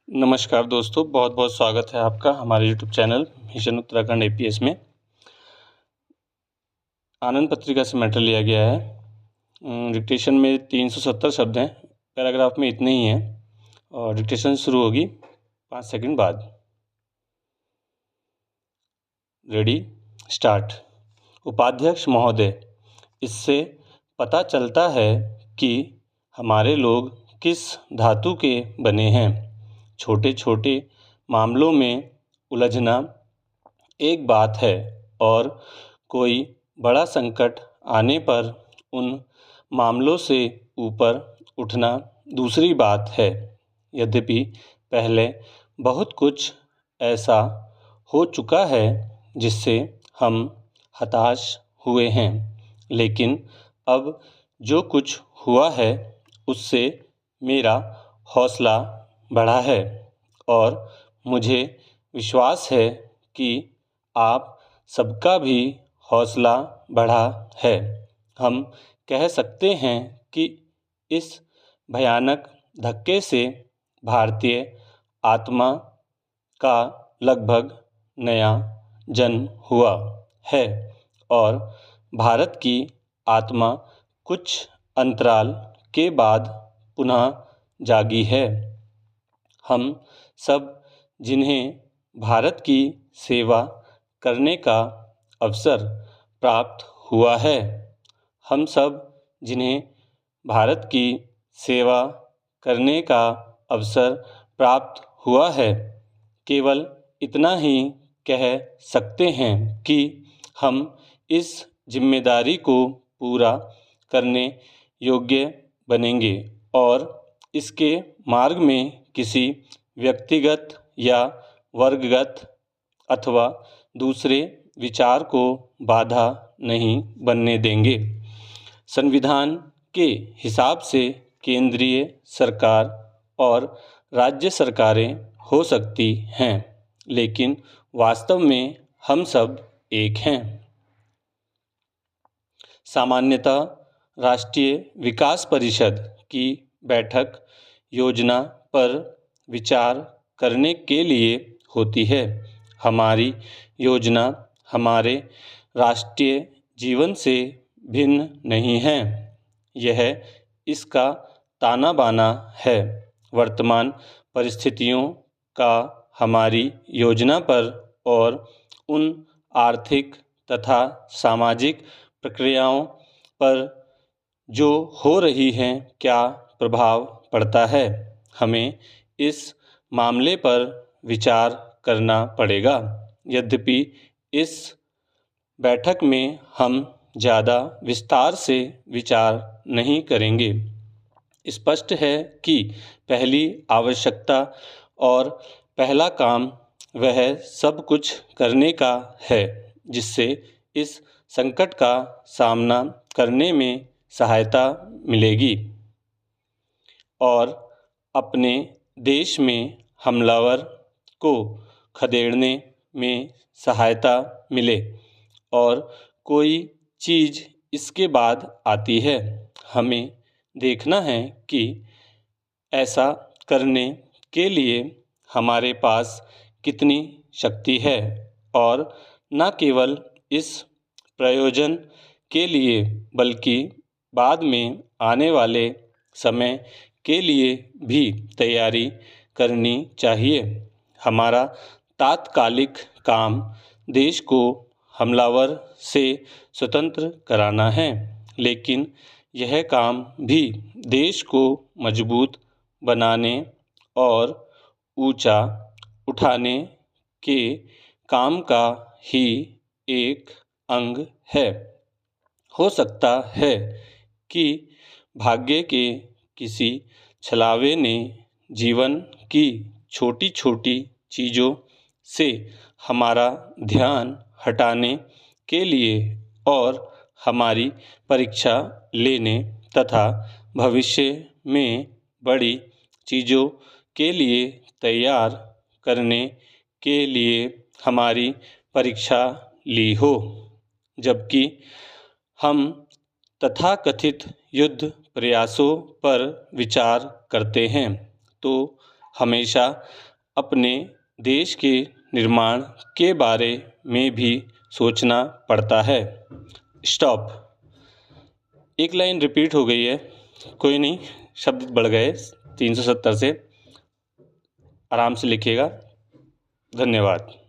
नमस्कार दोस्तों, बहुत बहुत स्वागत है आपका हमारे YouTube channel mission Uttarakhand APS में। आनंद पत्रिका से मैटर लिया गया है। डिक्टेशन में 370 शब्द हैं, पैराग्राफ में इतने ही हैं और डिक्टेशन शुरू होगी 5 सेकंड बाद। Ready, start. उपाध्यक्ष महोदय, इससे पता चलता है कि हमारे लोग किस धातु के बने हैं। छोटे छोटे मामलों में उलझना एक बात है और कोई बड़ा संकट आने पर उन मामलों से ऊपर उठना दूसरी बात है। यद्यपि पहले बहुत कुछ ऐसा हो चुका है जिससे हम हताश हुए हैं, लेकिन अब जो कुछ हुआ है उससे मेरा हौसला बढ़ा है और मुझे विश्वास है कि आप सबका भी हौसला बढ़ा है। हम कह सकते हैं कि इस भयानक धक्के से भारतीय आत्मा का लगभग नया जन्म हुआ है और भारत की आत्मा कुछ अंतराल के बाद पुनः जागी है। हम सब जिन्हें भारत की सेवा करने का अवसर प्राप्त हुआ है, हम सब जिन्हें भारत की सेवा करने का अवसर प्राप्त हुआ है, केवल इतना ही कह सकते हैं कि हम इस जिम्मेदारी को पूरा करने योग्य बनेंगे और इसके मार्ग में किसी व्यक्तिगत या वर्गगत अथवा दूसरे विचार को बाधा नहीं बनने देंगे। संविधान के हिसाब से केंद्रीय सरकार और राज्य सरकारें हो सकती हैं, लेकिन वास्तव में हम सब एक हैं। सामान्यतः राष्ट्रीय विकास परिषद की बैठक योजना पर विचार करने के लिए होती है। हमारी योजना हमारे राष्ट्रीय जीवन से भिन्न नहीं है। यह इसका ताना बाना है। वर्तमान परिस्थितियों का हमारी योजना पर और उन आर्थिक तथा सामाजिक प्रक्रियाओं पर जो हो रही हैं क्या प्रभाव पड़ता है। हमें इस मामले पर विचार करना पड़ेगा। यद्यपि इस बैठक में हम ज़्यादा विस्तार से विचार नहीं करेंगे। स्पष्ट है कि पहली आवश्यकता और पहला काम वह सब कुछ करने का है जिससे इस संकट का सामना करने में सहायता मिलेगी और अपने देश में हमलावर को खदेड़ने में सहायता मिले। और कोई चीज़ इसके बाद आती है। हमें देखना है कि ऐसा करने के लिए हमारे पास कितनी शक्ति है और न केवल इस प्रयोजन के लिए बल्कि बाद में आने वाले समय के लिए भी तैयारी करनी चाहिए। हमारा तात्कालिक काम देश को हमलावर से स्वतंत्र कराना है, लेकिन यह काम भी देश को मजबूत बनाने और ऊंचा उठाने के काम का ही एक अंग है। हो सकता है कि भाग्य के किसी छलावे ने जीवन की छोटी छोटी चीज़ों से हमारा ध्यान हटाने के लिए और हमारी परीक्षा लेने तथा भविष्य में बड़ी चीज़ों के लिए तैयार करने के लिए हमारी परीक्षा ली हो। जबकि हम तथाकथित युद्ध प्रयासों पर विचार करते हैं तो हमेशा अपने देश के निर्माण के बारे में भी सोचना पड़ता है। स्टॉप। एक लाइन रिपीट हो गई है, कोई नहीं, शब्द बढ़ गए 370 से। आराम से लिखिएगा। धन्यवाद।